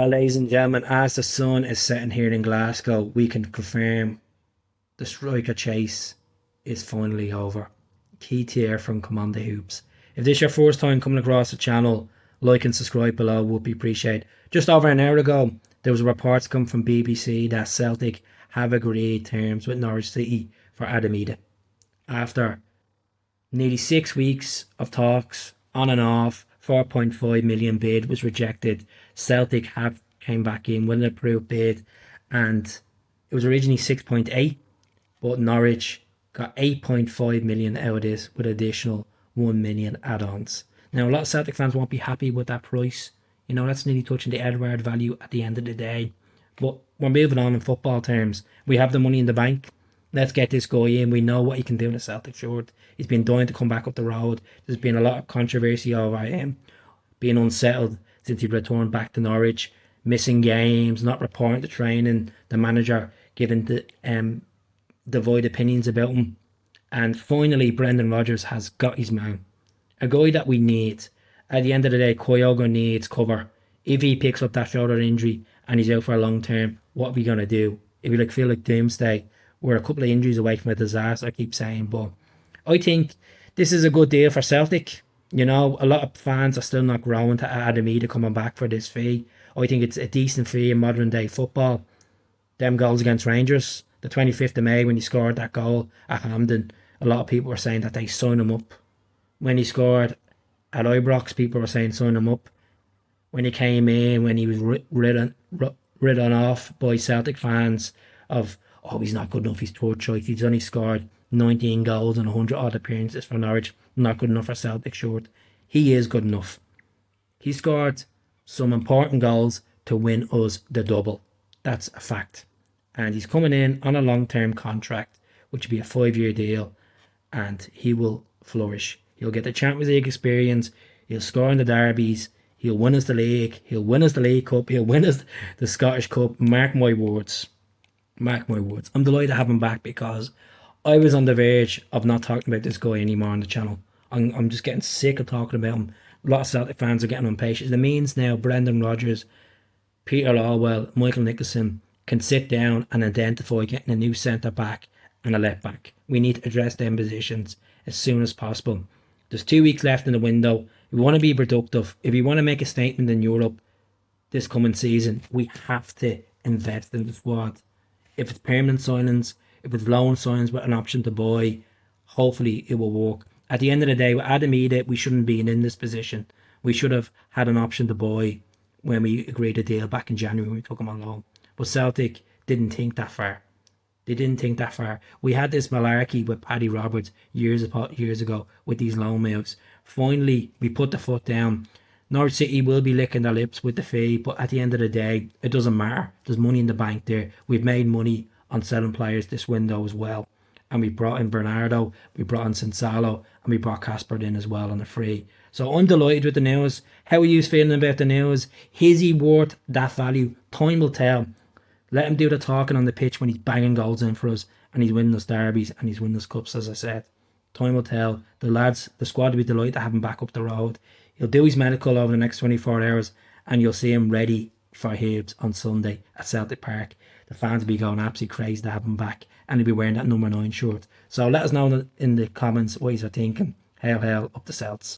Well, ladies and gentlemen, as the sun is setting here in Glasgow, we can confirm the striker chase is finally over. Key tier from Commander Hoops. If this is your first time coming across the channel, like and subscribe below would be appreciated. Just over an hour ago, there was reports come from BBC that Celtic have agreed terms with Norwich City for Idah. After nearly 6 weeks of talks, on and off, 4.5 million bid was rejected. Celtic have came back in with an approved bid, and it was originally 6.8, but Norwich got 8.5 million out of this with additional 1 million add-ons. Now, a lot of Celtic fans won't be happy with that price. You know, that's nearly touching the Edward value at the end of the day. But we're moving on in football terms. We have the money in the bank. Let's get this guy in. We know what he can do in a Celtic shirt. He's been dying to come back up the road. There's been a lot of controversy over him being unsettled since he returned back to Norwich, missing games, not reporting to training, the manager giving the divided opinions about him. And finally, Brendan Rodgers has got his man. A guy that we need. At the end of the day, Kyogo needs cover. If he picks up that shoulder injury and he's out for a long term, what are we going to do? If we feel like doomsday, we're a couple of injuries away from a disaster, I keep saying. But I think this is a good deal for Celtic. You know, a lot of fans are still not growing to Idah coming back for this fee. I think it's a decent fee in modern day football. Them goals against Rangers, the 25th of May when he scored that goal at Hampden, a lot of people were saying that they sign him up. When he scored at Ibrox, people were saying sign him up. When he came in, when he was ridden off by Celtic fans of, oh, he's not good enough, he's third choice. He's only scored 19 goals and 100 odd appearances for Norwich. Not good enough for Celtic short. He is good enough. He scored some important goals to win us the double. That's a fact. And he's coming in on a long-term contract, which will be a 5-year deal, and he will flourish. He'll get the Champions League experience. He'll score in the derbies. He'll win us the league. He'll win us the League Cup. He'll win us the Scottish Cup. Mark my words. Mark my words. I'm delighted to have him back because I was on the verge of not talking about this guy anymore on the channel. I'm just getting sick of talking about him. A lot of Celtic fans are getting impatient. It means now Brendan Rodgers, Peter Lawwell, Michael Nicholson can sit down and identify getting a new centre-back and a left-back. We need to address them positions as soon as possible. There's 2 weeks left in the window. If we want to be productive, if we want to make a statement in Europe this coming season, we have to invest in the squad. If it's permanent signings, if it's loan signings with an option to buy, hopefully it will work. At the end of the day, with Idah, we shouldn't be in this position. We should have had an option to buy when we agreed a deal back in January when we took him on loan. But Celtic didn't think that far. They didn't think that far. We had this malarkey with Paddy Roberts years ago with these loan moves. Finally, we put the foot down. Norwich City will be licking their lips with the fee, but at the end of the day, it doesn't matter. There's money in the bank there. We've made money on selling players this window as well. And we brought in Bernardo, we brought in Sensalo, and we brought Casper in as well on a free. So I'm delighted with the news. How are you feeling about the news? Is he worth that value? Time will tell. Let him do the talking on the pitch when he's banging goals in for us and he's winning us derbies and he's winning us cups, as I said. Time will tell. The lads, the squad will be delighted to have him back up the road. He'll do his medical over the next 24 hours and you'll see him ready for Hibs on Sunday at Celtic Park. The fans will be going absolutely crazy to have him back and he'll be wearing that number 9 shirt. So let us know in the comments what you're thinking. Hail, hail, up the Celts.